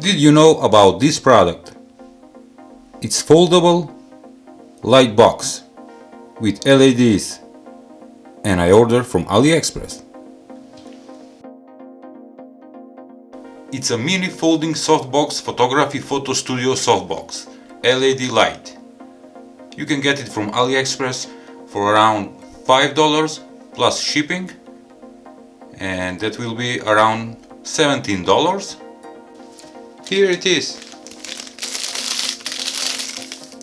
Did you know about this product? It's foldable light box with LEDs, and I ordered from Aliexpress. It's a mini folding softbox photography photo studio softbox, LED light. You can get it from Aliexpress for around $5 plus shipping, and that will be around $17. Here it is.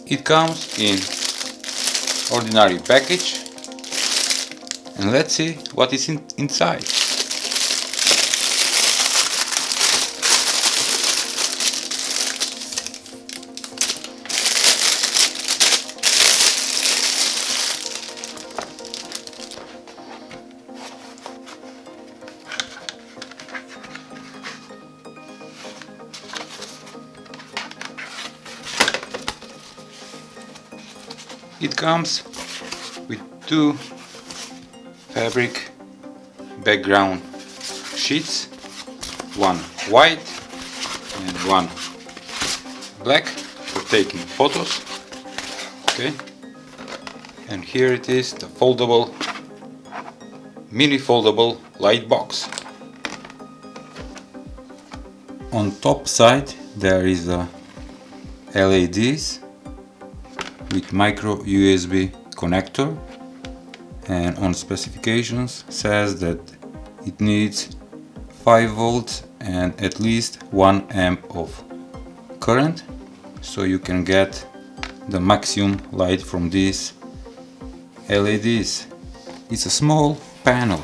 It comes in ordinary package, and let's see what is inside. It comes with two fabric background sheets, one white and one black for taking photos. Okay, and here it is, the foldable, mini foldable light box. On top side there is a LEDs with micro USB connector, and on specifications says that it needs 5 volts and at least 1 amp of current, so you can get the maximum light from these LEDs. It's a small panel,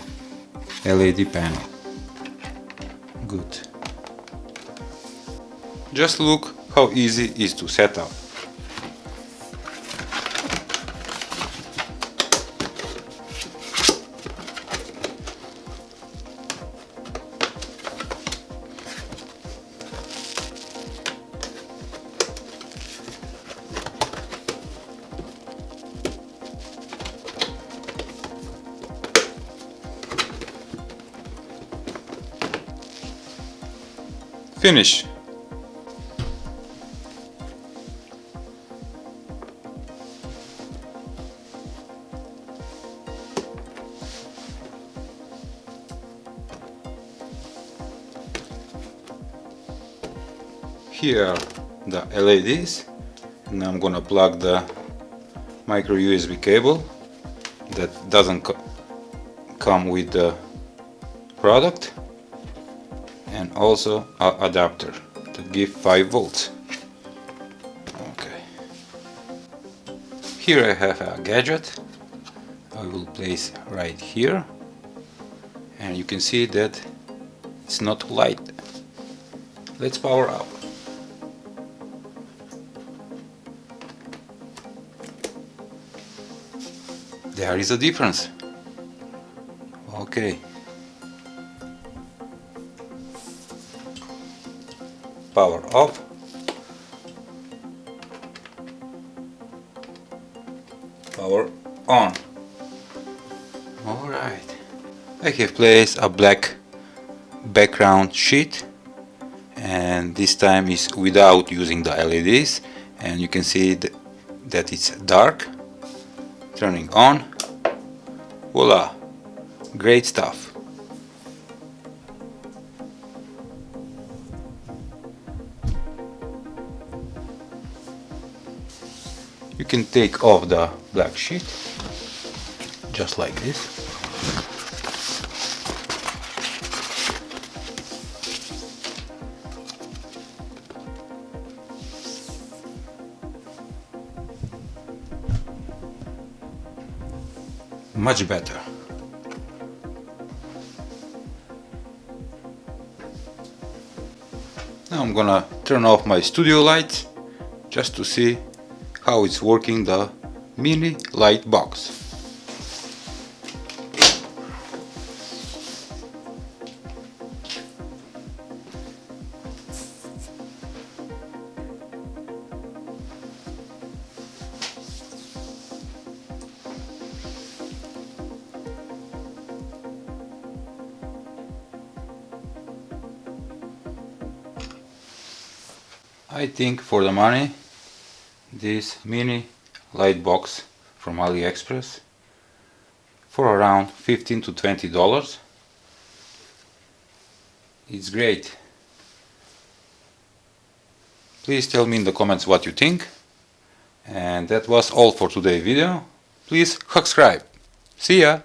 LED panel. Good. Just look how easy it is to set up. Finish. Here are the LEDs, and I'm gonna plug the micro USB cable that doesn't come with the product, and also an adapter that gives 5 volts. Okay. Here I have a gadget. I will place right here, and you can see that it's not light. Let's power up. There is a difference. Okay. Power off. Power on. Alright. I have placed a black background sheet, and this time is without using the LEDs, and you can see that it's dark. Turning on. Voila! Great stuff. You can take off the black sheet just like this. Much better. Now I'm gonna turn off my studio lights just to see how it's working, the mini light box. I think for the money, this mini light box from Aliexpress for around $15 to $20. It's great. Please tell me in the comments what you think. And that was all for today's video. Please subscribe. See ya!